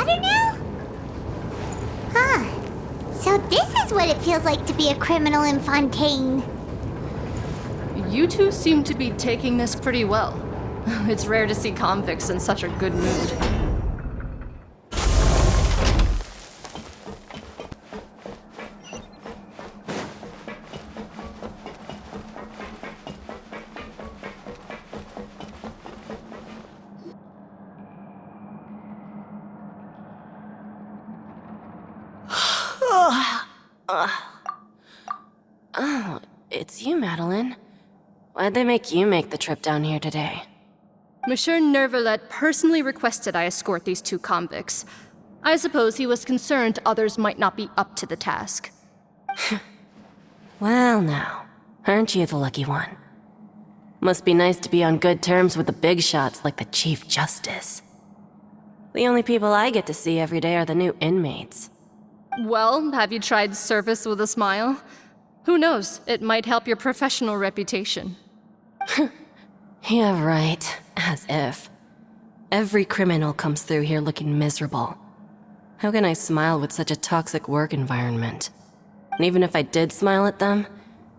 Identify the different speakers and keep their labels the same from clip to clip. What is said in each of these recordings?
Speaker 1: better now? Huh. So this is what it feels like to be a criminal in Fontaine.
Speaker 2: You two seem to be taking this pretty well. It's rare to see convicts in such a good mood.
Speaker 3: Oh, it's you, Madeline. Why'd they make you make the trip down here today?
Speaker 2: Monsieur Nervalet personally requested I escort these two convicts. I suppose he was concerned others might not be up to the task.
Speaker 3: Well now, aren't you the lucky one? Must be nice to be on good terms with the big shots like the Chief Justice. The only people I get to see every day are the new inmates.
Speaker 2: Well, have you tried service with a smile? Who knows, it might help your professional reputation.
Speaker 3: Yeah, right. As if. Every criminal comes through here looking miserable. How can I smile with such a toxic work environment? And even if I did smile at them,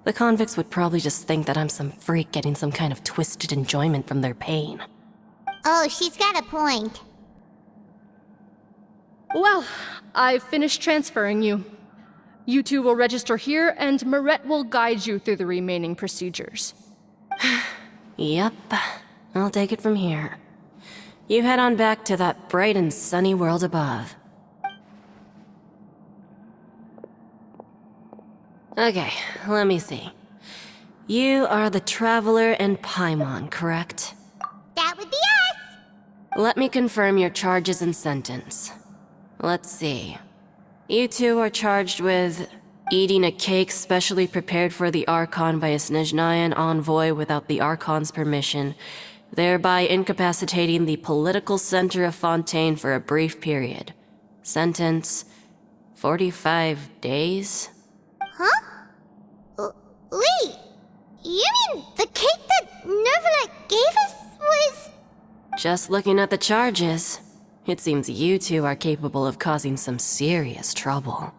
Speaker 3: the convicts would probably just think that I'm some freak getting some kind of twisted enjoyment from their pain.
Speaker 1: Oh, she's got a point.
Speaker 2: Well, I've finished transferring you. You two will register here, and Maret will guide you through the remaining procedures.
Speaker 3: Yep, I'll take it from here. You head on back to that bright and sunny world above. Okay, let me see. You are the Traveler and Paimon, correct?
Speaker 1: That would be us!
Speaker 3: Let me confirm your charges and sentence. Let's see. You two are charged with eating a cake specially prepared for the Archon by a Snezhnayan envoy without the Archon's permission, thereby incapacitating the political center of Fontaine for a brief period. Sentence: 45 days?
Speaker 1: Huh? Wait, you mean the cake that Nervalet gave us was...
Speaker 3: Just looking at the charges, it seems you two are capable of causing some serious trouble.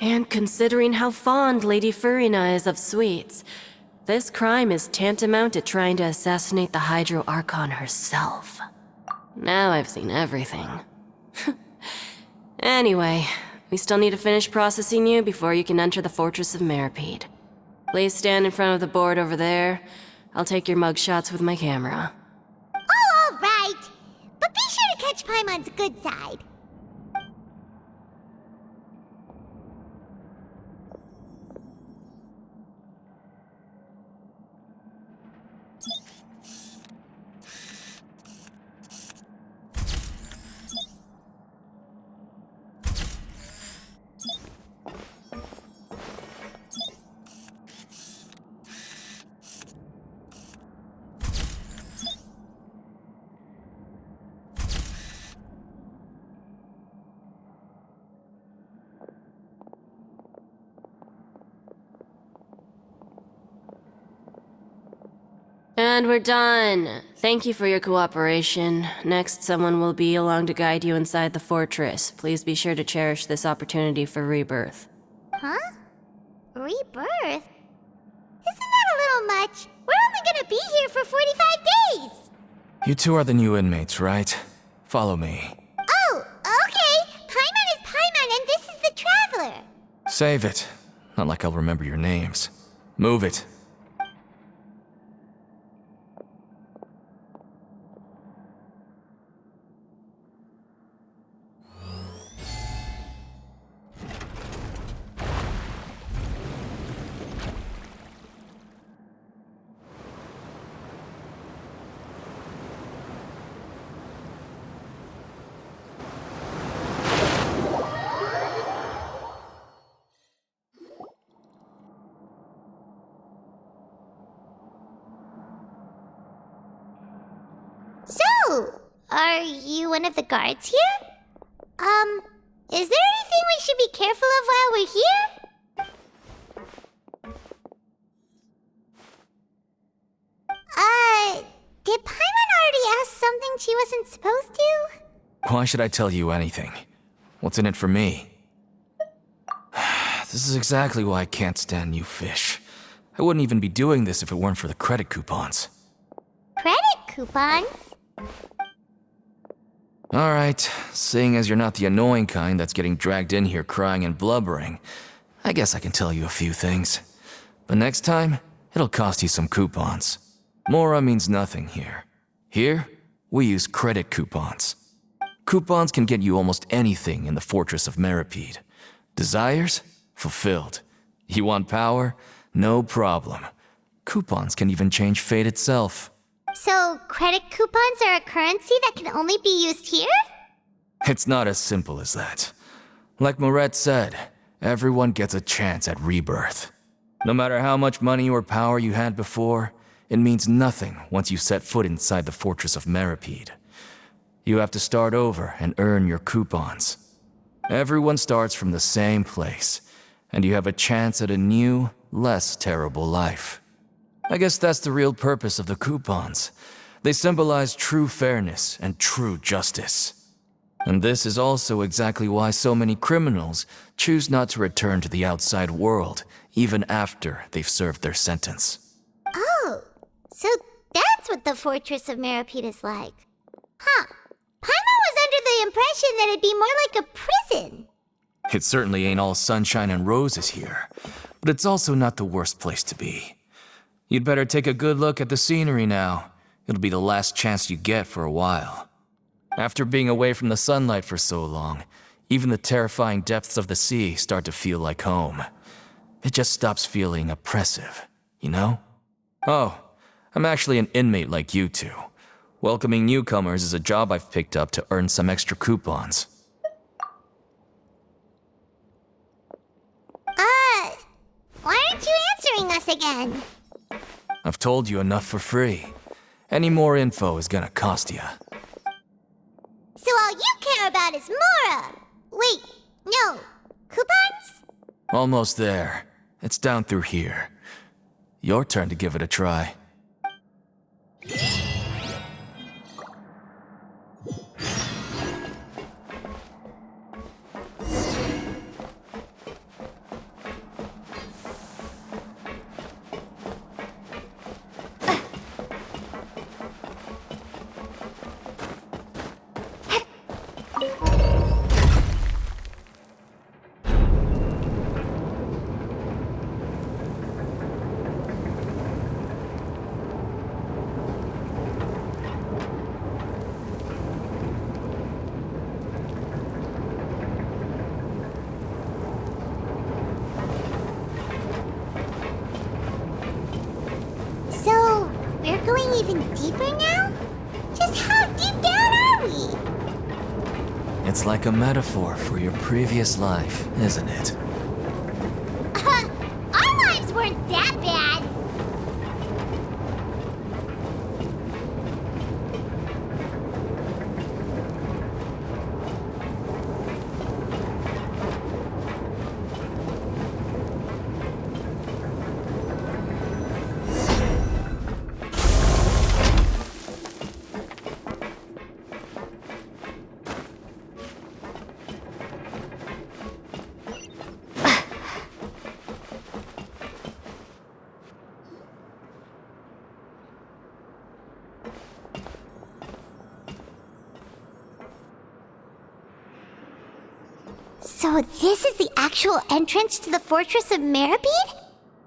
Speaker 3: And considering how fond Lady Furina is of sweets, this crime is tantamount to trying to assassinate the Hydro Archon herself. Now I've seen everything. Anyway, we still need to finish processing you before you can enter the Fortress of Meropide. Please stand in front of the board over there. I'll take your mugshots with my camera.
Speaker 1: Oh, all right. But be sure to catch Paimon's good side.
Speaker 3: And we're done. Thank you for your cooperation. Next, someone will be along to guide you inside the fortress. Please be sure to cherish this opportunity for rebirth.
Speaker 1: Huh? Rebirth? Isn't that a little much? We're only gonna be here for 45 days!
Speaker 4: You two are the new inmates, right? Follow me.
Speaker 1: Oh, okay. Paimon is Paimon and this is the Traveler.
Speaker 4: Save it. Not like I'll remember your names. Move it.
Speaker 1: So, are you one of the guards here? Is there anything we should be careful of while we're here? Did Paimon already ask something she wasn't supposed to?
Speaker 4: Why should I tell you anything? What's in it for me? This is exactly why I can't stand you fish. I wouldn't even be doing this if it weren't for the credit coupons.
Speaker 1: Credit coupons?
Speaker 4: Alright, seeing as you're not the annoying kind that's getting dragged in here crying and blubbering, I guess I can tell you a few things. But next time, it'll cost you some coupons. Mora means nothing here. Here, we use credit coupons. Coupons can get you almost anything in the Fortress of Meropide. Desires? Fulfilled. You want power? No problem. Coupons can even change fate itself.
Speaker 1: So, credit coupons are a currency that can only be used here?
Speaker 4: It's not as simple as that. Like Moret said, everyone gets a chance at rebirth. No matter how much money or power you had before, it means nothing once you set foot inside the Fortress of Meropide. You have to start over and earn your coupons. Everyone starts from the same place, and you have a chance at a new, less terrible life. I guess that's the real purpose of the coupons. They symbolize true fairness and true justice. And this is also exactly why so many criminals choose not to return to the outside world, even after they've served their sentence.
Speaker 1: Oh, so that's what the Fortress of Meropide is like. Huh. Paimon was under the impression that it'd be more like a prison.
Speaker 4: It certainly ain't all sunshine and roses here, but it's also not the worst place to be. You'd better take a good look at the scenery now. It'll be the last chance you get for a while. After being away from the sunlight for so long, even the terrifying depths of the sea start to feel like home. It just stops feeling oppressive, you know? Oh, I'm actually an inmate like you two. Welcoming newcomers is a job I've picked up to earn some extra coupons.
Speaker 1: Why aren't you answering us again?
Speaker 4: I've told you enough for free. Any more info is gonna cost you.
Speaker 1: So all you care about is Mora! Wait, no. Coupons?
Speaker 4: Almost there. It's down through here. Your turn to give it a try.
Speaker 1: So, we're going even deeper now? Just how deep down are we?
Speaker 4: It's like a metaphor for your previous life, isn't it?
Speaker 1: Our lives weren't that bad. So this is the actual entrance to the Fortress of Meropide?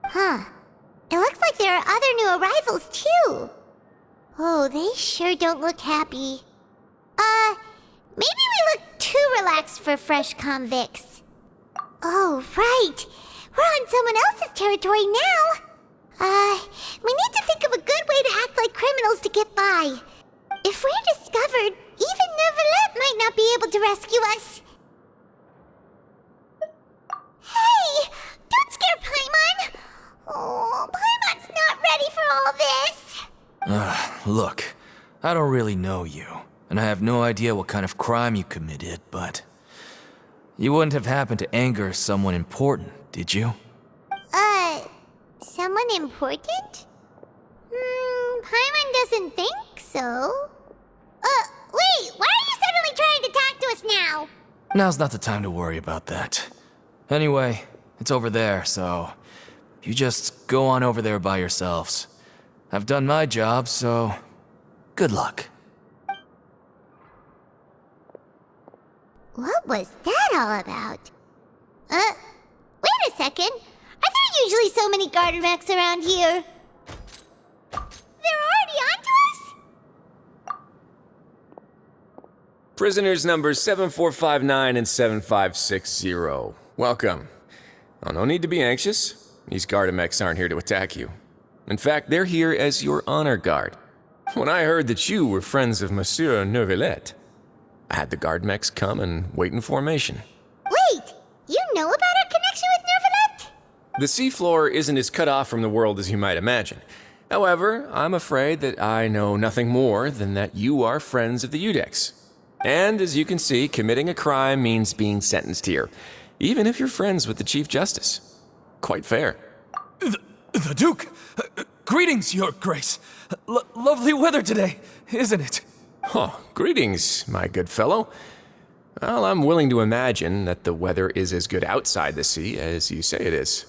Speaker 1: Huh. It looks like there are other new arrivals, too. Oh, they sure don't look happy. Maybe we look too relaxed for fresh convicts. Oh, right. We're on someone else's territory now. We need to think of a good way to act like criminals to get by. If we're discovered, even Neuvillette might not be able to rescue us. Hey! Don't scare Paimon! Oh, Paimon's not ready for all this!
Speaker 4: Look, I don't really know you, and I have no idea what kind of crime you committed, but... You wouldn't have happened to anger someone important, did you?
Speaker 1: Someone important? Paimon doesn't think so. Wait, why are you suddenly trying to now.
Speaker 4: Now's not the time to worry about that. Anyway, it's over there, so you just go on over there by yourselves. I've done my job, so good luck.
Speaker 1: What was that all about? Wait a second. Are there usually so many garter mechs around here? They're already onto us?
Speaker 5: Prisoners numbers 7459 and 7560. Welcome. Oh, no need to be anxious. These Gardamex aren't here to attack you. In fact, they're here as your honor guard. When I heard that you were friends of Monsieur Neuvillette, I had the Gardamex come and wait in formation.
Speaker 1: Wait, you know about our connection with Neuvillette?
Speaker 5: The seafloor isn't as cut off from the world as you might imagine. However, I'm afraid that I know nothing more than that you are friends of the Udex. And as you can see, committing a crime means being sentenced here, even if you're friends with the Chief Justice. Quite fair.
Speaker 4: The Duke! Greetings, Your Grace. Lovely weather today, isn't it?
Speaker 5: Oh, greetings, my good fellow. Well, I'm willing to imagine that the weather is as good outside the sea as you say it is.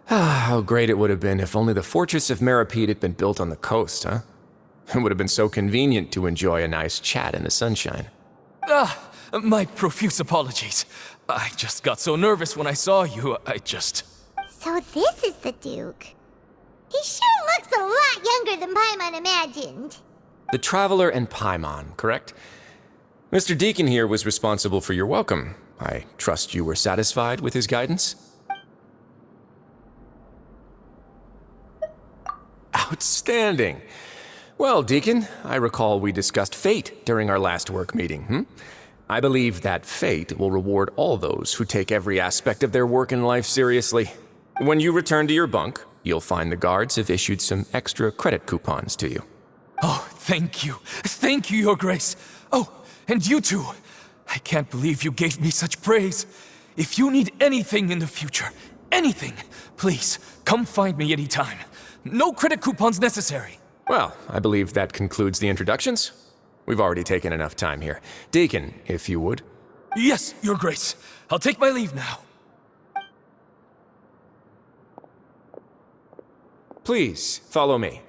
Speaker 5: How great it would have been if only the fortress of Meropide had been built on the coast, huh? It would have been so convenient to enjoy a nice chat in the sunshine.
Speaker 4: My profuse apologies. I just got so nervous when I saw you,
Speaker 1: So this is the Duke. He sure looks a lot younger than Paimon imagined.
Speaker 5: The Traveler and Paimon, correct? Mr. Deacon here was responsible for your welcome. I trust you were satisfied with his guidance? Outstanding. Well, Deacon, I recall we discussed fate during our last work meeting, I believe that fate will reward all those who take every aspect of their work in life seriously. When you return to your bunk, you'll find the guards have issued some extra credit coupons to you.
Speaker 4: Oh, thank you. Thank you, Your Grace. Oh, and you too. I can't believe you gave me such praise. If you need anything in the future, anything, please, come find me anytime. No credit coupons necessary.
Speaker 5: Well, I believe that concludes the introductions. We've already taken enough time here. Deacon, if you would.
Speaker 4: Yes, Your Grace. I'll take my leave now.
Speaker 5: Please, follow me.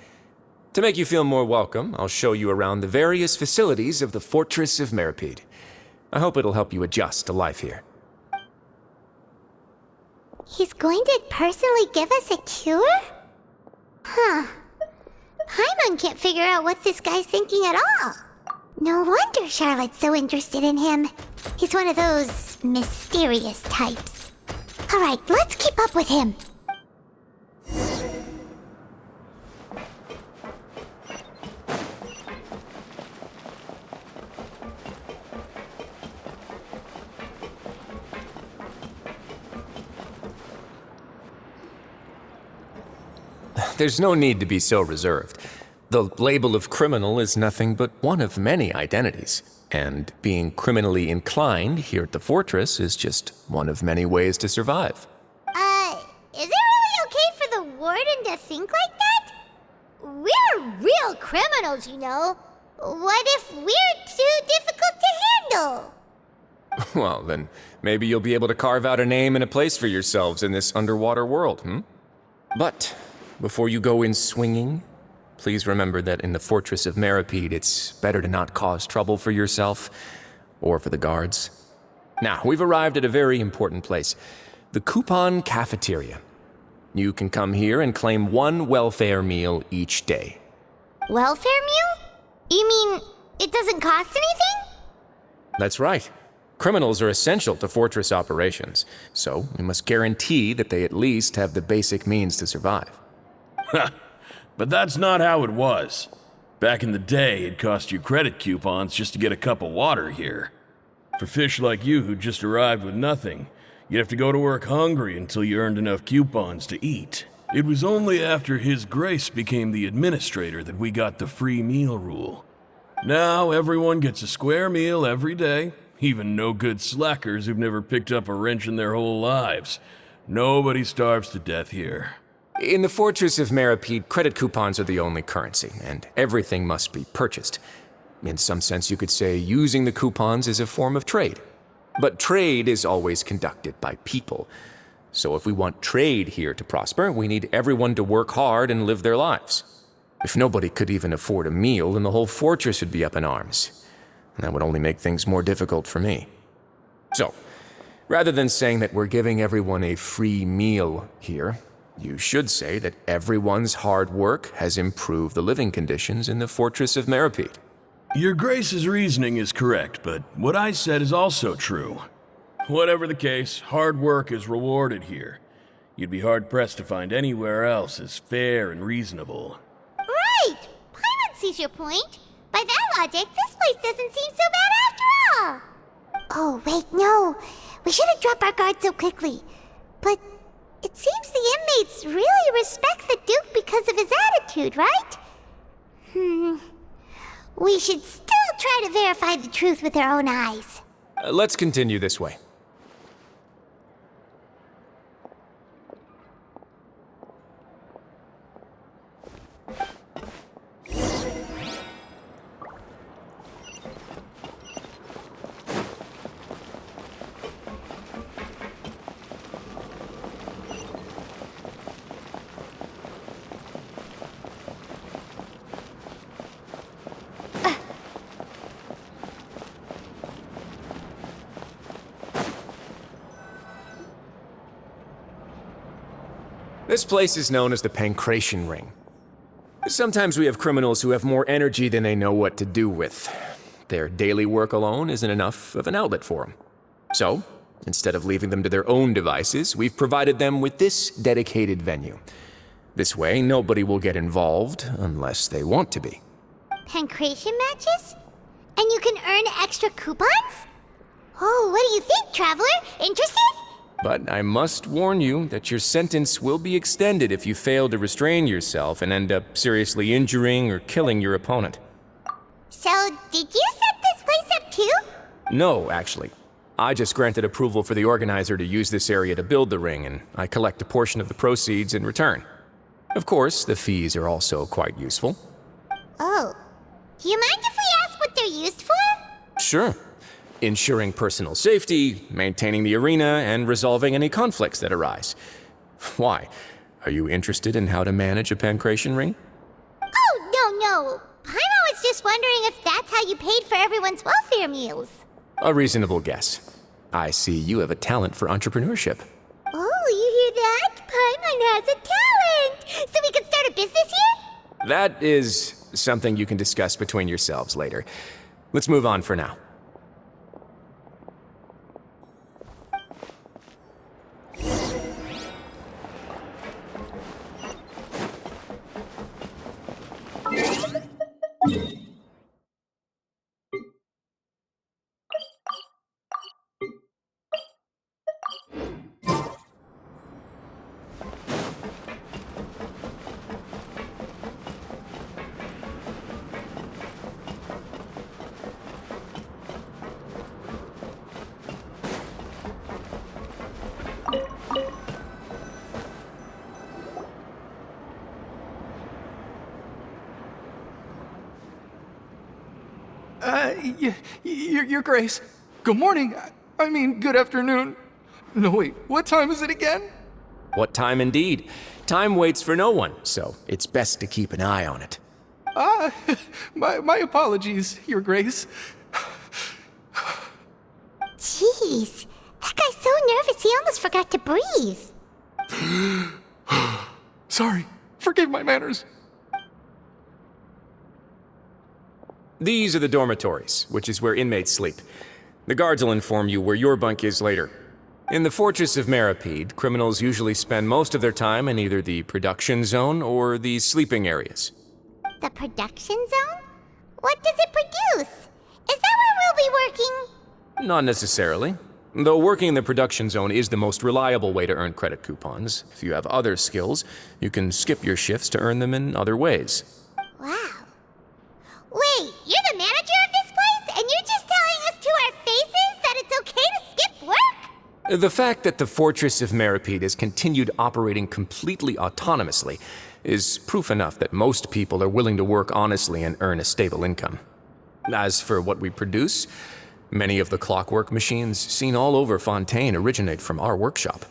Speaker 5: To make you feel more welcome, I'll show you around the various facilities of the Fortress of Meropide. I hope it'll help you adjust to life here.
Speaker 1: He's going to personally give us a cure? Huh. Paimon can't figure out what this guy's thinking at all. No wonder Charlotte's so interested in him. He's one of those mysterious types. Alright, let's keep up with him.
Speaker 5: There's no need to be so reserved. The label of criminal is nothing but one of many identities, and being criminally inclined here at the fortress is just one of many ways to survive.
Speaker 1: Is it really okay for the warden to think like that? We're real criminals, you know. What if we're too difficult to handle?
Speaker 5: Well, then maybe you'll be able to carve out a name and a place for yourselves in this underwater world, But before you go in swinging, please remember that in the Fortress of Meropide, it's better to not cause trouble for yourself or for the guards. Now, we've arrived at a very important place, the Coupon Cafeteria. You can come here and claim one welfare meal each day.
Speaker 1: Welfare meal? You mean it doesn't cost anything?
Speaker 5: That's right. Criminals are essential to Fortress operations, so we must guarantee that they at least have the basic means to survive.
Speaker 6: But that's not how it was. Back in the day, it cost you credit coupons just to get a cup of water here. For fish like you who just arrived with nothing, you'd have to go to work hungry until you earned enough coupons to eat. It was only after His Grace became the administrator that we got the free meal rule. Now everyone gets a square meal every day, even no-good slackers who've never picked up a wrench in their whole lives. Nobody starves to death here.
Speaker 5: In the Fortress of Meropide, credit coupons are the only currency, and everything must be purchased. In some sense, you could say using the coupons is a form of trade. But trade is always conducted by people. So if we want trade here to prosper, we need everyone to work hard and live their lives. If nobody could even afford a meal, then the whole fortress would be up in arms. And that would only make things more difficult for me. So, rather than saying that we're giving everyone a free meal here, you should say that everyone's hard work has improved the living conditions in the fortress of Meropide.
Speaker 6: Your Grace's reasoning is correct, but what I said is also true. Whatever the case, hard work is rewarded here. You'd be hard-pressed to find anywhere else as fair and reasonable.
Speaker 1: Right! Paimon sees your point. By that logic, this place doesn't seem so bad after all. Oh, wait, no. We shouldn't drop our guard so quickly. But it seems the inmates really respect the Duke because of his attitude, right? We should still try to verify the truth with our own eyes.
Speaker 5: Let's continue this way. This place is known as the Pancration Ring. Sometimes we have criminals who have more energy than they know what to do with. Their daily work alone isn't enough of an outlet for them. So, instead of leaving them to their own devices, we've provided them with this dedicated venue. This way, nobody will get involved unless they want to be.
Speaker 1: Pancration matches? And you can earn extra coupons? Oh, what do you think, traveler? Interested?
Speaker 5: But I must warn you that your sentence will be extended if you fail to restrain yourself and end up seriously injuring or killing your opponent.
Speaker 1: So, did you set this place up too?
Speaker 5: No, actually. I just granted approval for the organizer to use this area to build the ring, and I collect a portion of the proceeds in return. Of course, the fees are also quite useful.
Speaker 1: Oh. Do you mind if we ask what they're used for?
Speaker 5: Sure. Ensuring personal safety, maintaining the arena, and resolving any conflicts that arise. Why? Are you interested in how to manage a pancration ring?
Speaker 1: Oh, no. Paimon was just wondering if that's how you paid for everyone's welfare meals.
Speaker 5: A reasonable guess. I see you have a talent for entrepreneurship.
Speaker 1: Oh, you hear that? Paimon has a talent! So we could start a business here?
Speaker 5: That is something you can discuss between yourselves later. Let's move on for now.
Speaker 7: Your Grace. Good morning. I mean, good afternoon. No, wait, what time is it again?
Speaker 5: What time indeed? Time waits for no one, so it's best to keep an eye on it.
Speaker 7: My apologies, Your Grace.
Speaker 1: Jeez, that guy's so nervous he almost forgot to breathe.
Speaker 7: Sorry, forgive my manners.
Speaker 5: These are the dormitories, which is where inmates sleep. The guards will inform you where your bunk is later. In the Fortress of Meropide, criminals usually spend most of their time in either the production zone or the sleeping areas.
Speaker 1: The production zone? What does it produce? Is that where we'll be working?
Speaker 5: Not necessarily. Though working in the production zone is the most reliable way to earn credit coupons, if you have other skills, you can skip your shifts to earn them in other ways.
Speaker 1: Wow. Wait, you're the manager of this place, and you're just telling us to our faces that it's okay to skip work?
Speaker 5: The fact that the Fortress of Meropide has continued operating completely autonomously is proof enough that most people are willing to work honestly and earn a stable income. As for what we produce, many of the clockwork machines seen all over Fontaine originate from our workshop.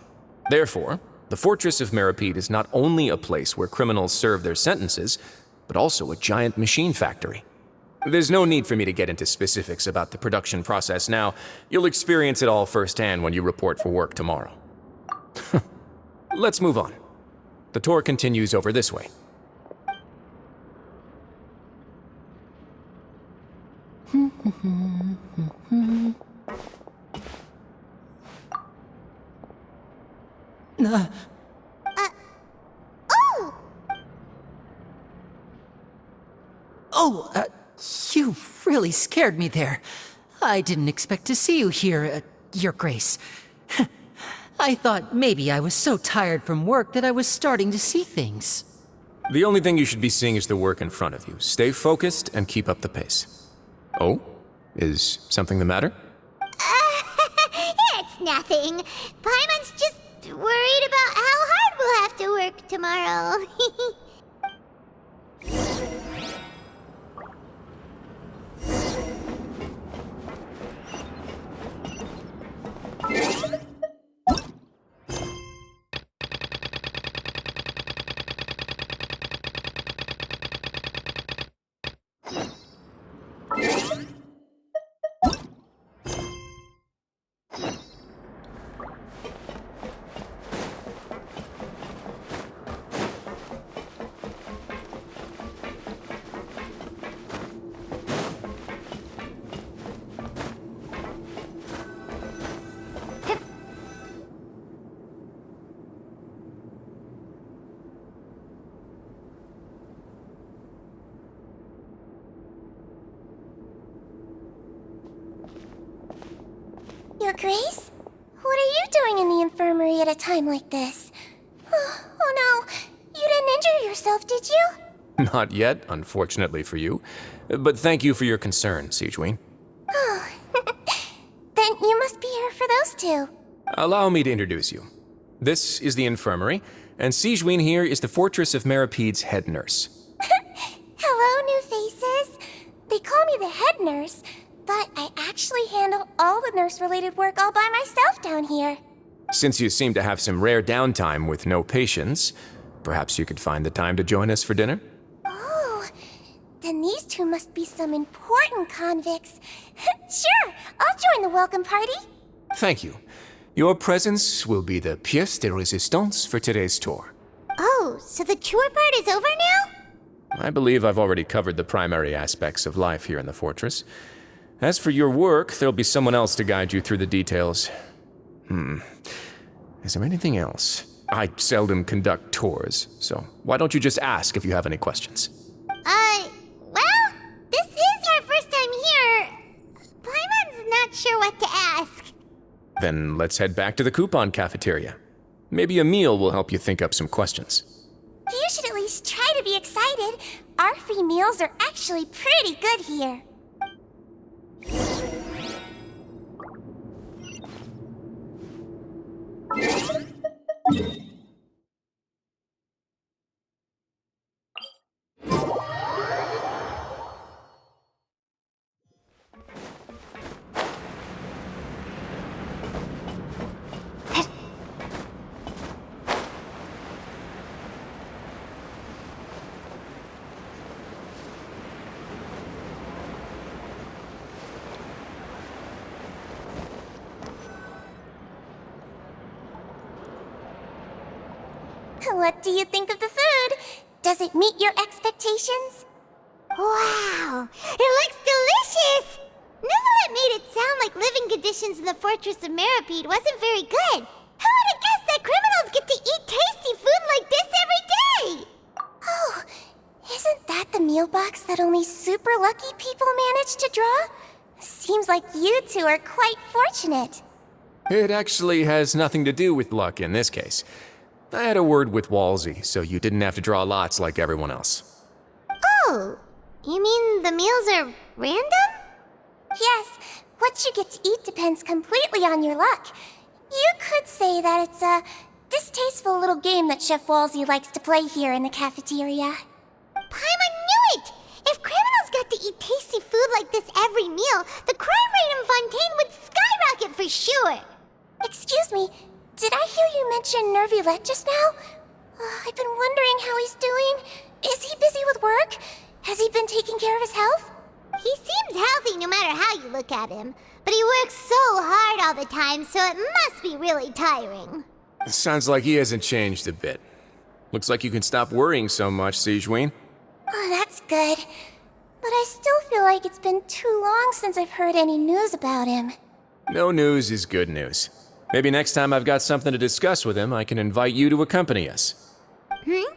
Speaker 5: Therefore, the Fortress of Meropide is not only a place where criminals serve their sentences, but also a giant machine factory. There's no need for me to get into specifics about the production process now. You'll experience it all firsthand when you report for work tomorrow. Let's move on. The tour continues over this way.
Speaker 8: You really scared me there. I didn't expect to see you here, Your Grace. I thought maybe I was so tired from work that I was starting to see things.
Speaker 5: The only thing you should be seeing is the work in front of you. Stay focused and keep up the pace. Oh? Is something the matter?
Speaker 1: It's nothing. Paimon's just worried about how hard we'll have to work tomorrow. Your Grace? What are you doing in the infirmary at a time like this? Oh no, you didn't injure yourself, did you?
Speaker 5: Not yet, unfortunately for you. But thank you for your concern, Sigewinne.
Speaker 1: Oh, then you must be here for those two.
Speaker 5: Allow me to introduce you. This is the infirmary, and Sigewinne here is the Fortress of Meropide's head nurse.
Speaker 1: Hello, new faces. They call me the head nurse, but I actually handle all the nurse-related work all by myself down here.
Speaker 5: Since you seem to have some rare downtime with no patients, perhaps you could find the time to join us for dinner?
Speaker 1: Oh, then these two must be some important convicts. Sure, I'll join the welcome party.
Speaker 5: Thank you. Your presence will be the pièce de résistance for today's tour.
Speaker 1: Oh, so the tour part is over now?
Speaker 5: I believe I've already covered the primary aspects of life here in the fortress. As for your work, there'll be someone else to guide you through the details. Is there anything else? I seldom conduct tours, so why don't you just ask if you have any questions?
Speaker 1: Well, this is our first time here. Paimon's not sure what to ask.
Speaker 5: Then let's head back to the coupon cafeteria. Maybe a meal will help you think up some questions.
Speaker 1: You should at least try to be excited. Our free meals are actually pretty good here. What do you think of the food? Does it meet your expectations? Wow, it looks delicious! Neverlet made it sound like living conditions in the Fortress of Meropide wasn't very good. Who would have guessed that criminals get to eat tasty food like this every day? Oh, isn't that the meal box that only super lucky people manage to draw? Seems like you two are quite fortunate.
Speaker 5: It actually has nothing to do with luck in this case. I had a word with Walsey, so you didn't have to draw lots like everyone else.
Speaker 1: Oh, you mean the meals are random? Yes, what you get to eat depends completely on your luck. You could say that it's a distasteful little game that Chef Walsey likes to play here in the cafeteria. Paimon knew it! If criminals got got to eat tasty food like this every meal, the crime rate in Fontaine would skyrocket for sure. Excuse me, did I hear you mention Nervulette just now? I've been wondering how he's doing. Is he busy with work? Has he been taking care of his health? He seems healthy no matter how you look at him, but he works so hard all the time, so it must be really tiring.
Speaker 5: Sounds like he hasn't changed a bit. Looks like you can stop worrying so much, Sigewinne.
Speaker 1: Oh, that's good. But I still feel like it's been too long since I've heard any news about him.
Speaker 5: No news is good news. Maybe next time I've got something to discuss with him, I can invite you to accompany us.
Speaker 1: But isn't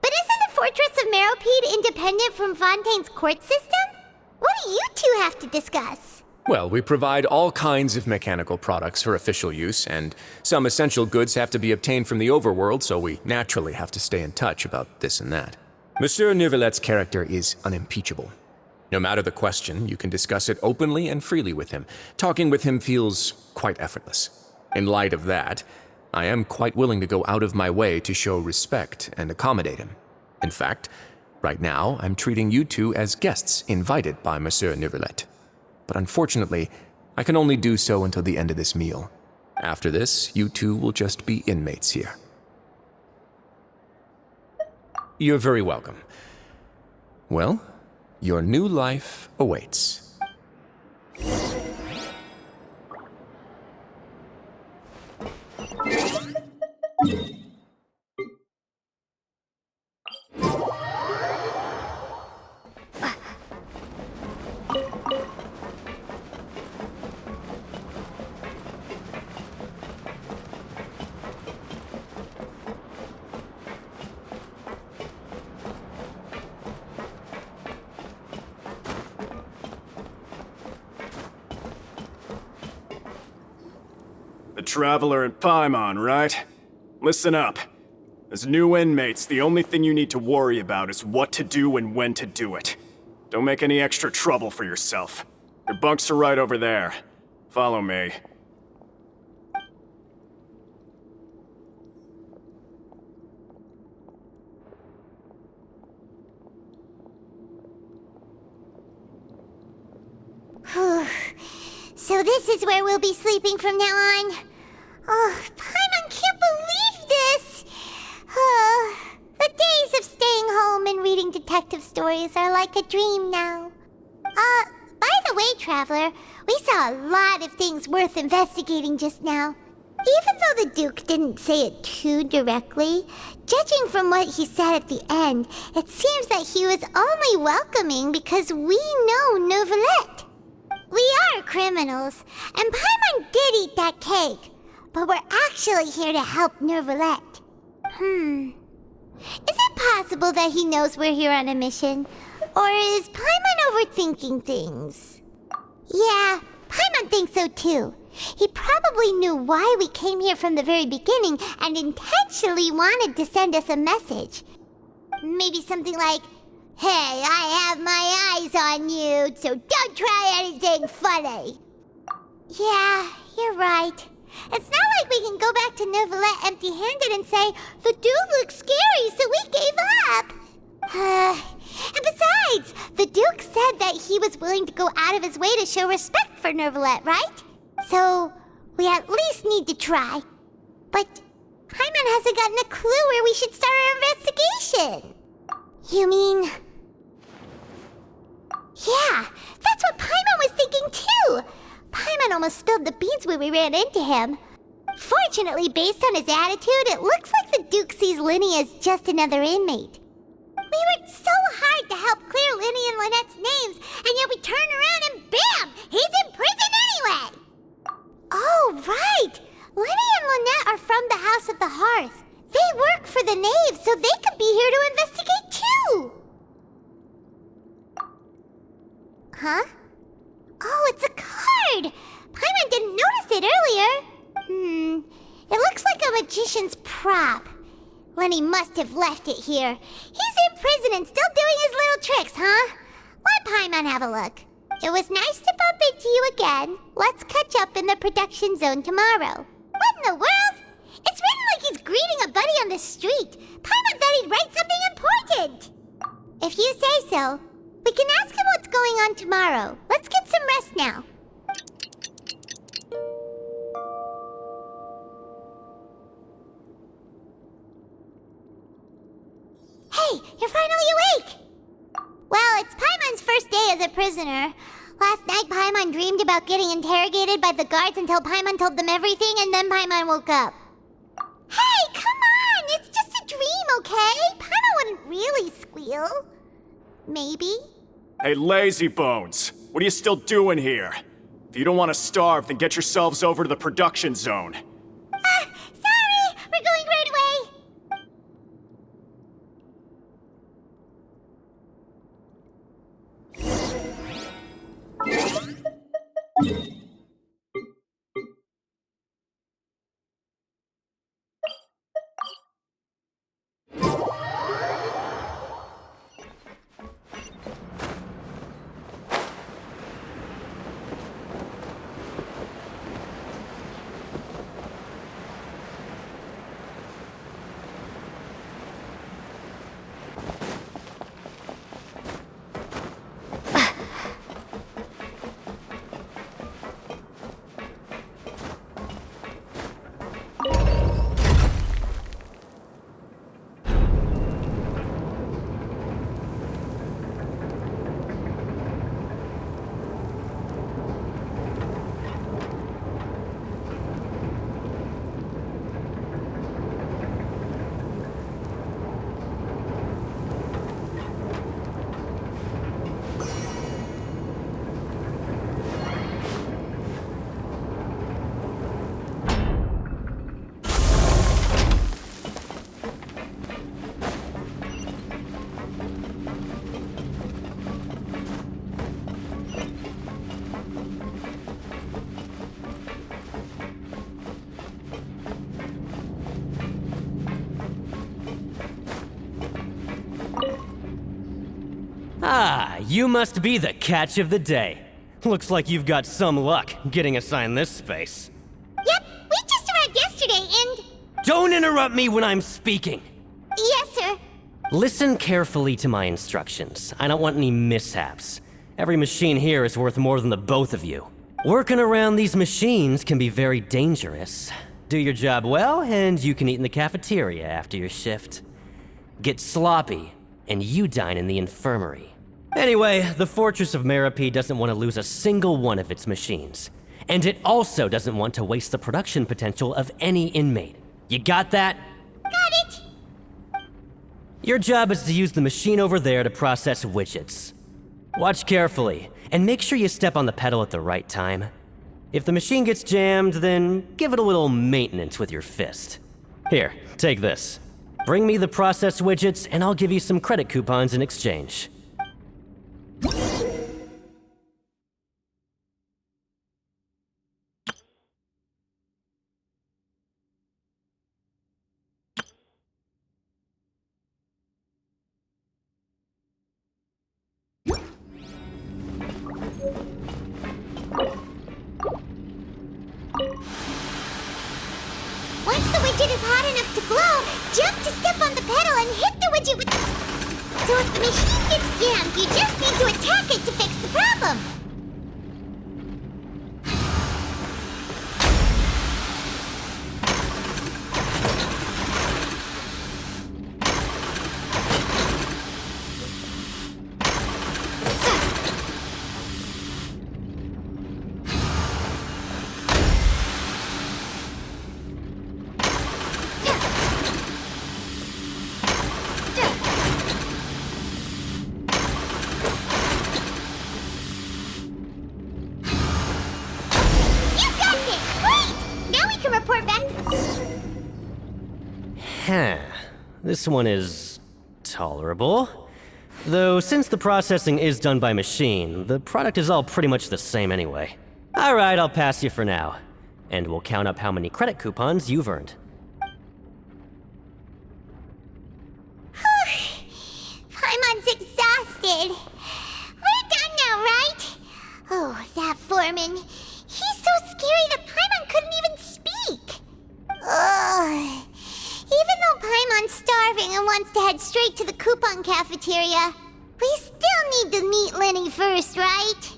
Speaker 1: the Fortress of Meropide independent from Fontaine's court system? What do you two have to discuss?
Speaker 5: Well, we provide all kinds of mechanical products for official use, and some essential goods have to be obtained from the overworld, so we naturally have to stay in touch about this and that. Monsieur Nervulette's character is unimpeachable. No matter the question, you can discuss it openly and freely with him. Talking with him feels quite effortless. In light of that, I am quite willing to go out of my way to show respect and accommodate him. In fact, right now, I'm treating you two as guests invited by Monsieur Nervulette. But unfortunately, I can only do so until the end of this meal. After this, you two will just be inmates here. You're very welcome. Well, your new life awaits.
Speaker 9: The Traveler in Paimon, right? Listen up. As new inmates, the only thing you need to worry about is what to do and when to do it. Don't make any extra trouble for yourself. Your bunks are right over there. Follow me.
Speaker 1: So this is where we'll be sleeping from now on. Oh, Paimon can't believe this! The days of staying home and reading detective stories are like a dream now. By the way, Traveler, we saw a lot of things worth investigating just now. Even though the Duke didn't say it too directly, judging from what he said at the end, it seems that he was only welcoming because we know Nervulette. We are criminals, and Paimon did eat that cake, but we're actually here to help Nervulette. Is it possible that he knows we're here on a mission? Or is Paimon overthinking things? Yeah, Paimon thinks so too. He probably knew why we came here from the very beginning and intentionally wanted to send us a message. Maybe something like, "Hey, I have my eyes on you, so don't try anything funny." Yeah, you're right. It's not like we can go back to Nervulette empty-handed and say, "The Duke looks scary, so we gave up." And besides, the Duke said that he was willing to go out of his way to show respect for Nervulette, right? So, we at least need to try. But Paimon hasn't gotten a clue where we should start our investigation. You mean... Yeah, that's what Paimon was thinking too! Paimon almost spilled the beans when we ran into him. Fortunately, based on his attitude, it looks like the Duke sees Linny as just another inmate. We worked so hard to help clear Linny and Lynette's names, and yet we turn around and bam! He's in prison anyway! Oh, right! Linny and Lynette are from the House of the Hearth. They work for the Knave, so they could be here to investigate too! Huh? Oh, it's a card! Paimon didn't notice it earlier. It looks like a magician's prop. Lenny must have left it here. He's in prison and still doing his little tricks, huh? Let Paimon have a look. It was nice to bump into you again. Let's catch up in the production zone tomorrow. What in the world? It's written like he's greeting a buddy on the street. Paimon thought he'd write something important. If you say so. We can ask him what's going on tomorrow. Let's get some rest now. Hey, you're finally awake! Well, it's Paimon's first day as a prisoner. Last night, Paimon dreamed about getting interrogated by the guards until Paimon told them everything, and then Paimon woke up. Hey, come on! It's just a dream, okay? Paimon wouldn't really squeal. Maybe?
Speaker 9: Hey, lazy bones. What are you still doing here? If you don't want to starve, then get yourselves over to the production zone.
Speaker 1: Sorry! We're going right away!
Speaker 10: Ah, you must be the catch of the day. Looks like you've got some luck getting assigned this space.
Speaker 1: Yep, we just arrived yesterday and...
Speaker 10: Don't interrupt me when I'm speaking!
Speaker 1: Yes, sir.
Speaker 10: Listen carefully to my instructions. I don't want any mishaps. Every machine here is worth more than the both of you. Working around these machines can be very dangerous. Do your job well, and you can eat in the cafeteria after your shift. Get sloppy, and you dine in the infirmary. Anyway, the Fortress of Meropide doesn't want to lose a single one of its machines. And it also doesn't want to waste the production potential of any inmate. You got that?
Speaker 1: Got it!
Speaker 10: Your job is to use the machine over there to process widgets. Watch carefully, and make sure you step on the pedal at the right time. If the machine gets jammed, then give it a little maintenance with your fist. Here, take this. Bring me the process widgets, and I'll give you some credit coupons in exchange.
Speaker 1: Once the widget is hot enough to glow, jump to step on the pedal and hit the widget with... So if the machine gets jammed, you just need to attack it to fix the problem.
Speaker 10: This one is tolerable. Though since the processing is done by machine, the product is all pretty much the same anyway. Alright, I'll pass you for now. And we'll count up how many credit coupons you've earned.
Speaker 1: Paimon's exhausted. We're done now, right? Oh, that foreman. He's so scary that Paimon couldn't even speak. Ugh. Even though Paimon's starving and wants to head straight to the coupon cafeteria, we still need to meet Lenny first, right?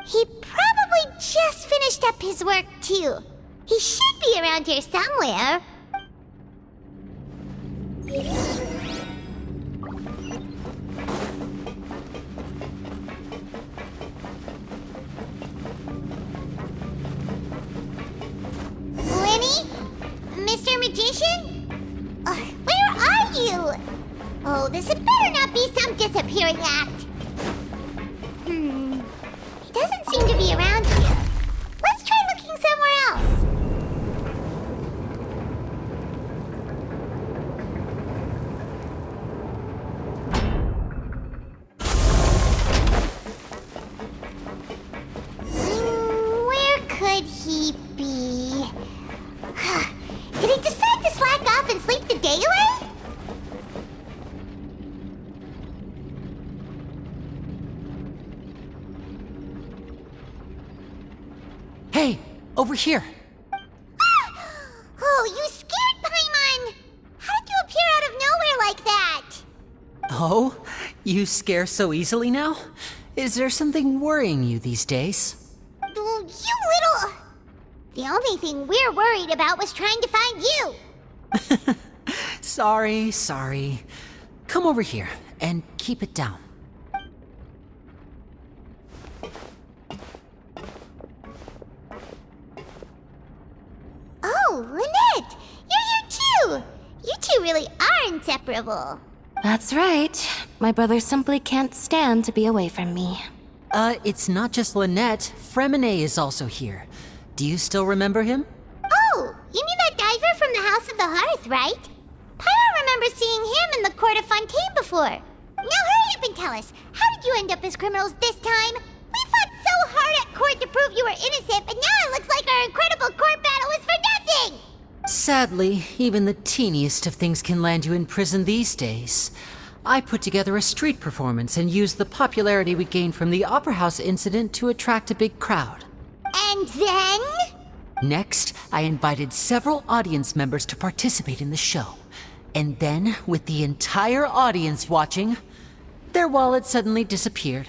Speaker 1: He probably just finished up his work, too. He should be around here somewhere. Lenny? Mr. Magician? Where are you? Oh, this had better not be some disappearing act. He doesn't seem to be around here. Let's try looking somewhere else. Where could he be? Did he decide to slack off and sleep the day away?
Speaker 8: Hey, over here.
Speaker 1: Oh, you scared Paimon! How did you appear out of nowhere like that?
Speaker 8: Oh, you scare so easily now? Is there something worrying you these days?
Speaker 1: You little... The only thing we're worried about was trying to find you.
Speaker 8: Sorry. Come over here and keep it down.
Speaker 1: Oh, Lynette! You're here too! You two really are inseparable.
Speaker 11: That's right. My brother simply can't stand to be away from me.
Speaker 8: It's not just Lynette. Fremine is also here. Do you still remember him?
Speaker 1: Oh, you mean that diver from the House of the Hearth, right? Paimon remembers seeing him in the Court of Fontaine before. Now hurry up and tell us, how did you end up as criminals this time? We fought so hard at court to prove you were innocent, but now it looks like our incredible court battle was for nothing!
Speaker 8: Sadly, even the teeniest of things can land you in prison these days. I put together a street performance and used the popularity we gained from the Opera House incident to attract a big crowd.
Speaker 1: And then?
Speaker 8: Next, I invited several audience members to participate in the show. And then, with the entire audience watching, their wallet suddenly disappeared.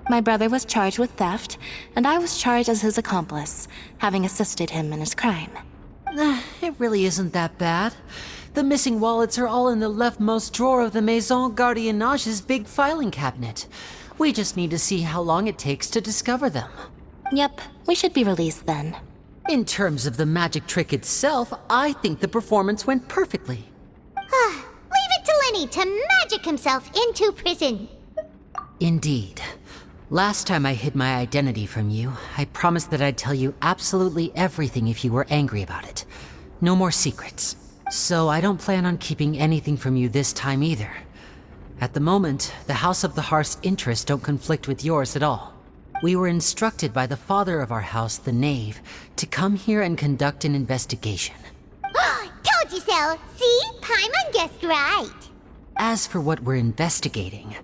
Speaker 11: My brother was charged with theft, and I was charged as his accomplice, having assisted him in his crime.
Speaker 8: It really isn't that bad. The missing wallets are all in the leftmost drawer of the Maison Gardiennage's big filing cabinet. We just need to see how long it takes to discover them.
Speaker 11: Yep, we should be released then.
Speaker 8: In terms of the magic trick itself, I think the performance went perfectly.
Speaker 1: Leave it to Lenny to magic himself into prison.
Speaker 8: Indeed. Last time I hid my identity from you, I promised that I'd tell you absolutely everything if you were angry about it. No more secrets. So I don't plan on keeping anything from you this time either. At the moment, the House of the Hearth's interests don't conflict with yours at all. We were instructed by the father of our house, the Knave, to come here and conduct an investigation.
Speaker 1: Told you so! See? Paimon guessed right.
Speaker 8: As for what we're investigating,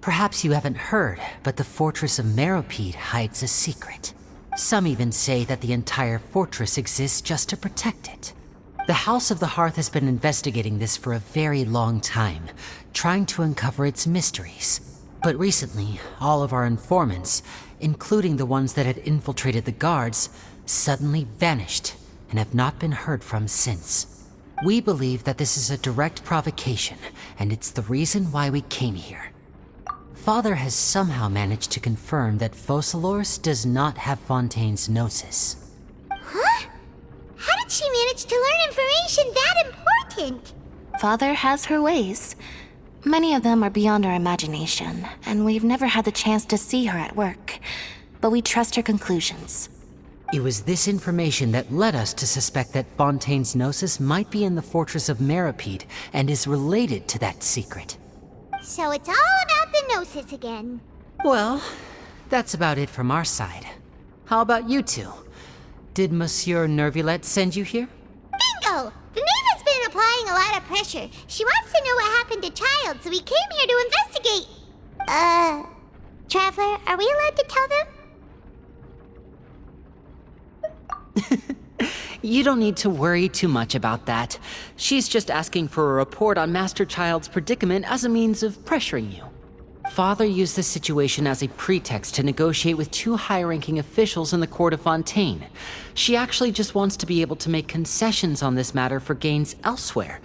Speaker 8: perhaps you haven't heard, but the fortress of Meropide hides a secret. Some even say that the entire fortress exists just to protect it. The House of the Hearth has been investigating this for a very long time, trying to uncover its mysteries. But recently, all of our informants, including the ones that had infiltrated the guards, suddenly vanished and have not been heard from since. We believe that this is a direct provocation, and it's the reason why we came here. Father has somehow managed to confirm that Focalors does not have Fontaine's gnosis.
Speaker 1: Huh? How did she manage to learn information that important?
Speaker 11: Father has her ways. Many of them are beyond our imagination, and we've never had the chance to see her at work. But we trust her conclusions.
Speaker 8: It was this information that led us to suspect that Fontaine's gnosis might be in the fortress of Meropide and is related to that secret.
Speaker 1: So it's all about the gnosis again.
Speaker 8: Well, that's about it from our side. How about you two? Did Monsieur Nervulette send you here?
Speaker 1: Bingo! The Knave has been applying a lot of pressure. She wants to know what happened to Child, so we came here to investigate. Traveler, are we allowed to tell them?
Speaker 8: You don't need to worry too much about that. She's just asking for a report on Master Child's predicament as a means of pressuring you. Father used this situation as a pretext to negotiate with two high-ranking officials in the court of Fontaine. She actually just wants to be able to make concessions on this matter for gains elsewhere,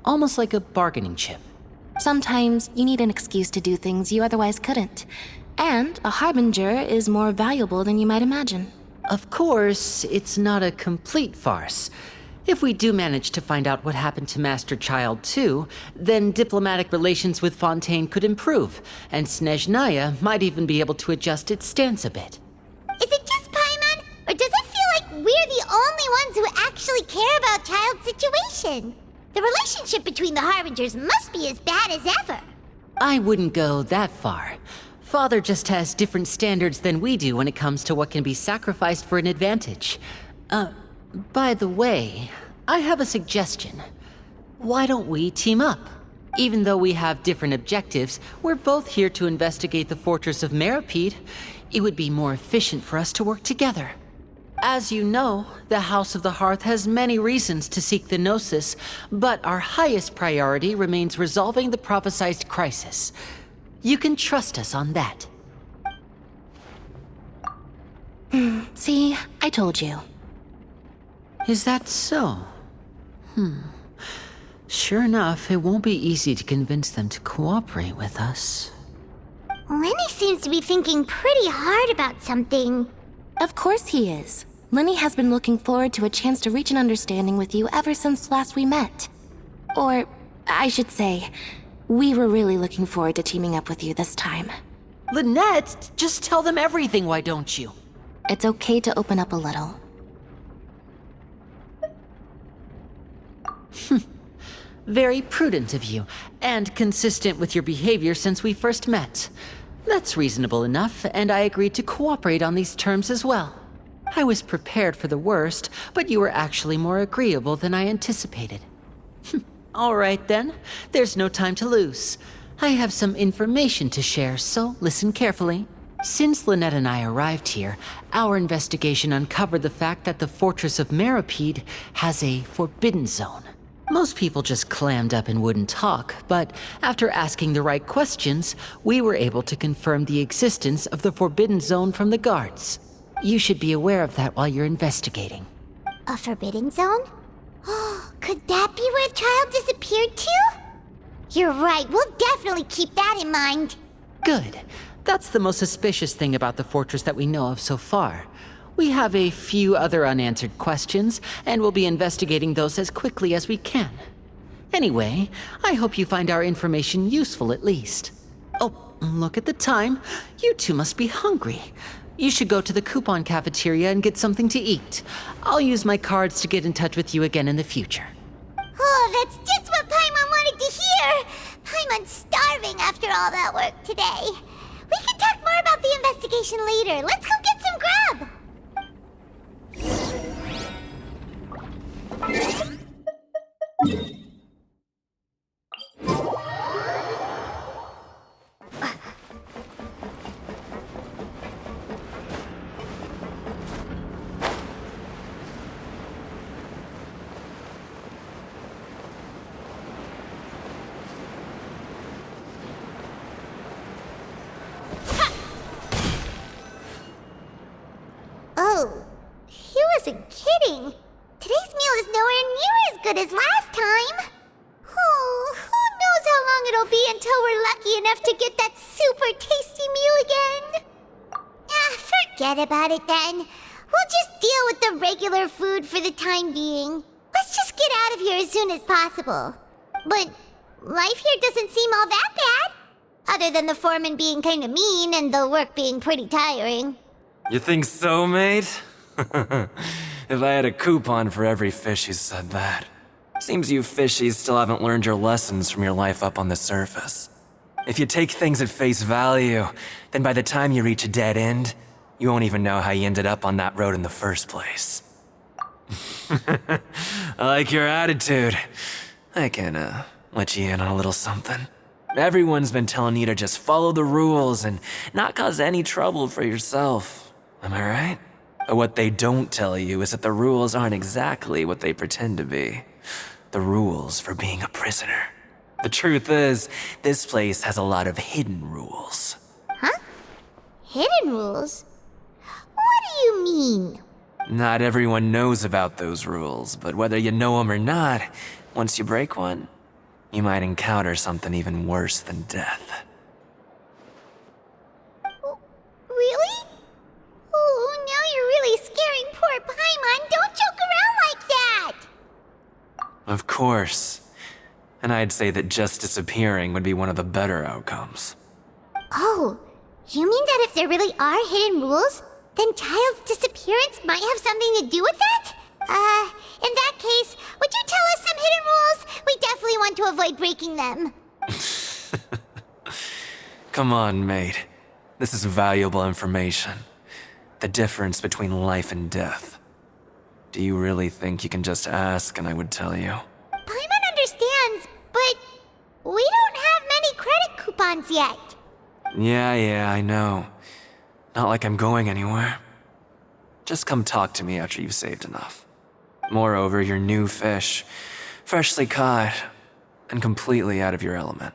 Speaker 8: almost like a bargaining chip.
Speaker 11: Sometimes you need an excuse to do things you otherwise couldn't. And a harbinger is more valuable than you might imagine.
Speaker 8: Of course, it's not a complete farce. If we do manage to find out what happened to Master Child 2, then diplomatic relations with Fontaine could improve, and Snezhnaya might even be able to adjust its stance a bit.
Speaker 1: Is it just Paimon, or does it feel like we're the only ones who actually care about Child's situation? The relationship between the Harbingers must be as bad as ever.
Speaker 8: I wouldn't go that far. Father just has different standards than we do when it comes to what can be sacrificed for an advantage. By the way, I have a suggestion. Why don't we team up? Even though we have different objectives, we're both here to investigate the fortress of Meropide. It would be more efficient for us to work together. As you know, the House of the Hearth has many reasons to seek the Gnosis, but our highest priority remains resolving the prophesized crisis. You can trust us on that.
Speaker 11: See, I told you.
Speaker 8: Is that so? Sure enough, it won't be easy to convince them to cooperate with us.
Speaker 1: Lenny seems to be thinking pretty hard about something.
Speaker 11: Of course he is. Lenny has been looking forward to a chance to reach an understanding with you ever since last we met. Or, I should say, we were really looking forward to teaming up with you this time.
Speaker 8: Lynette, just tell them everything, why don't you?
Speaker 11: It's okay to open up a little.
Speaker 8: Very prudent of you, and consistent with your behavior since we first met. That's reasonable enough, and I agreed to cooperate on these terms as well. I was prepared for the worst, but you were actually more agreeable than I anticipated. All right then, there's no time to lose. I have some information to share, so listen carefully. Since Lynette and I arrived here, our investigation uncovered the fact that the Fortress of Meropide has a forbidden zone. Most people just clammed up and wouldn't talk, but after asking the right questions, we were able to confirm the existence of the forbidden zone from the guards. You should be aware of that while you're investigating.
Speaker 1: A forbidden zone? Could that be where Child disappeared to? You're right, we'll definitely keep that in mind.
Speaker 8: Good. That's the most suspicious thing about the fortress that we know of so far. We have a few other unanswered questions, and we'll be investigating those as quickly as we can. Anyway, I hope you find our information useful at least. Oh, look at the time. You two must be hungry. You should go to the coupon cafeteria and get something to eat. I'll use my cards to get in touch with you again in the future.
Speaker 1: Oh, that's just what Paimon wanted to hear! Paimon's starving after all that work today. We can talk more about the investigation later. Let's go get some grub! Oh, he wasn't kidding. Today's meal is nowhere near as good as last time. Oh, who knows how long it'll be until we're lucky enough to get that super tasty meal again? Forget about it then. We'll just deal with the regular food for the time being. Let's just get out of here as soon as possible. But life here doesn't seem all that bad. Other than the foreman being kinda mean and the work being pretty tiring.
Speaker 12: You think so, mate? If I had a coupon for every fish who said that. Seems you fishies still haven't learned your lessons from your life up on the surface. If you take things at face value, then by the time you reach a dead end, you won't even know how you ended up on that road in the first place. I like your attitude. I can, let you in on a little something. Everyone's been telling you to just follow the rules and not cause any trouble for yourself. Am I right? But what they don't tell you is that the rules aren't exactly what they pretend to be. The rules for being a prisoner. The truth is, this place has a lot of hidden rules.
Speaker 1: Huh? Hidden rules? What do you mean?
Speaker 12: Not everyone knows about those rules, but whether you know them or not, once you break one, you might encounter something even worse than death.
Speaker 1: Really? Oh, now you're really scaring poor Paimon. Don't joke around like that!
Speaker 12: Of course. And I'd say that just disappearing would be one of the better outcomes.
Speaker 1: Oh, you mean that if there really are hidden rules, then Child's disappearance might have something to do with that? In that case, would you tell us some hidden rules? We definitely want to avoid breaking them.
Speaker 12: Come on, mate. This is valuable information. The difference between life and death. Do you really think you can just ask and I would tell you?
Speaker 1: Paimon understands, but we don't have many credit coupons yet.
Speaker 12: Yeah, I know. Not like I'm going anywhere. Just come talk to me after you've saved enough. Moreover, you're new fish, freshly caught, and completely out of your element.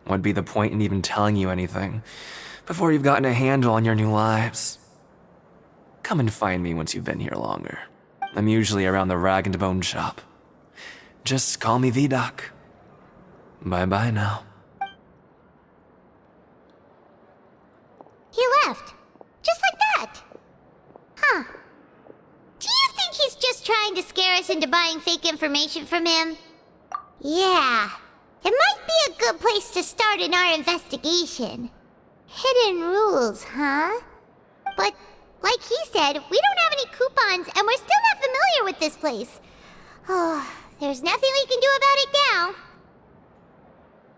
Speaker 12: What'd be the point in even telling you anything before you've gotten a handle on your new lives? Come and find me once you've been here longer. I'm usually around the rag and bone shop. Just call me V-Doc. Bye-bye now.
Speaker 1: He left. Just like that. Huh. Do you think he's just trying to scare us into buying fake information from him? Yeah. It might be a good place to start in our investigation. Hidden rules, huh? But, like he said, we don't have any coupons and we're still not familiar with this place. Oh, there's nothing we can do about it now.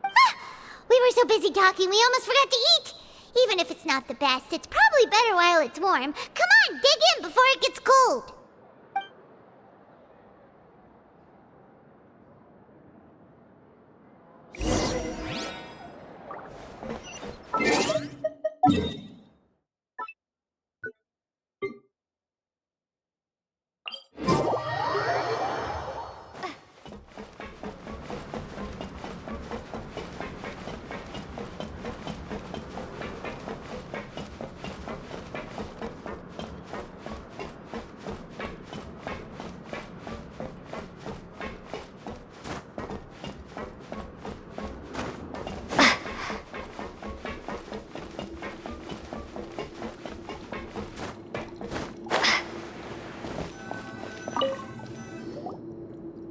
Speaker 1: Ah, we were so busy talking we almost forgot to eat. Even if it's not the best, it's probably better while it's warm. Come on, dig in before it gets cold.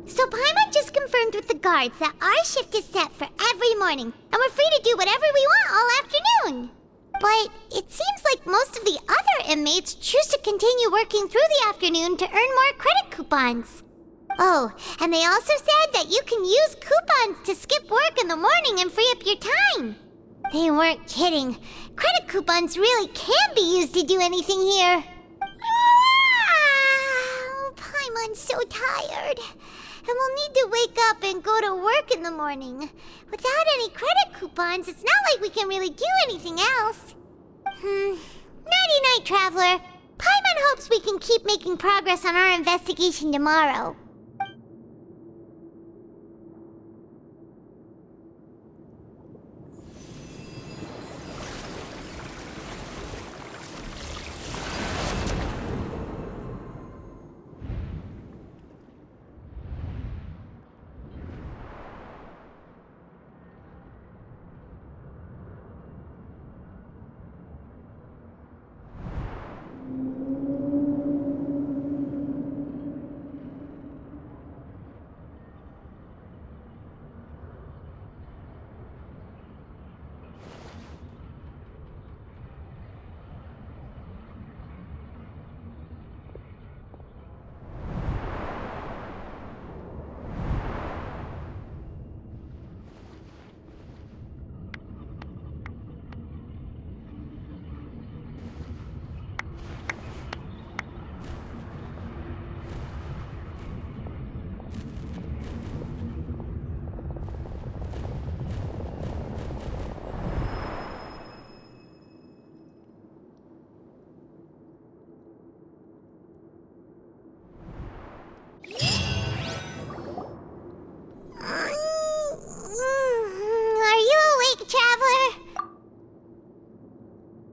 Speaker 1: So Paimon just confirmed with the guards that our shift is set for every morning, and we're free to do whatever we want all afternoon. But it seems like most of the other inmates choose to continue working through the afternoon to earn more credit coupons. Oh, and they also said that you can use coupons to skip work in the morning and free up your time. They weren't kidding. Credit coupons really can be used to do anything here. Ah, Paimon's so tired. And we'll need to wake up and go to work in the morning. Without any credit coupons, it's not like we can really do anything else. Nighty-night, Traveler. Paimon hopes we can keep making progress on our investigation tomorrow.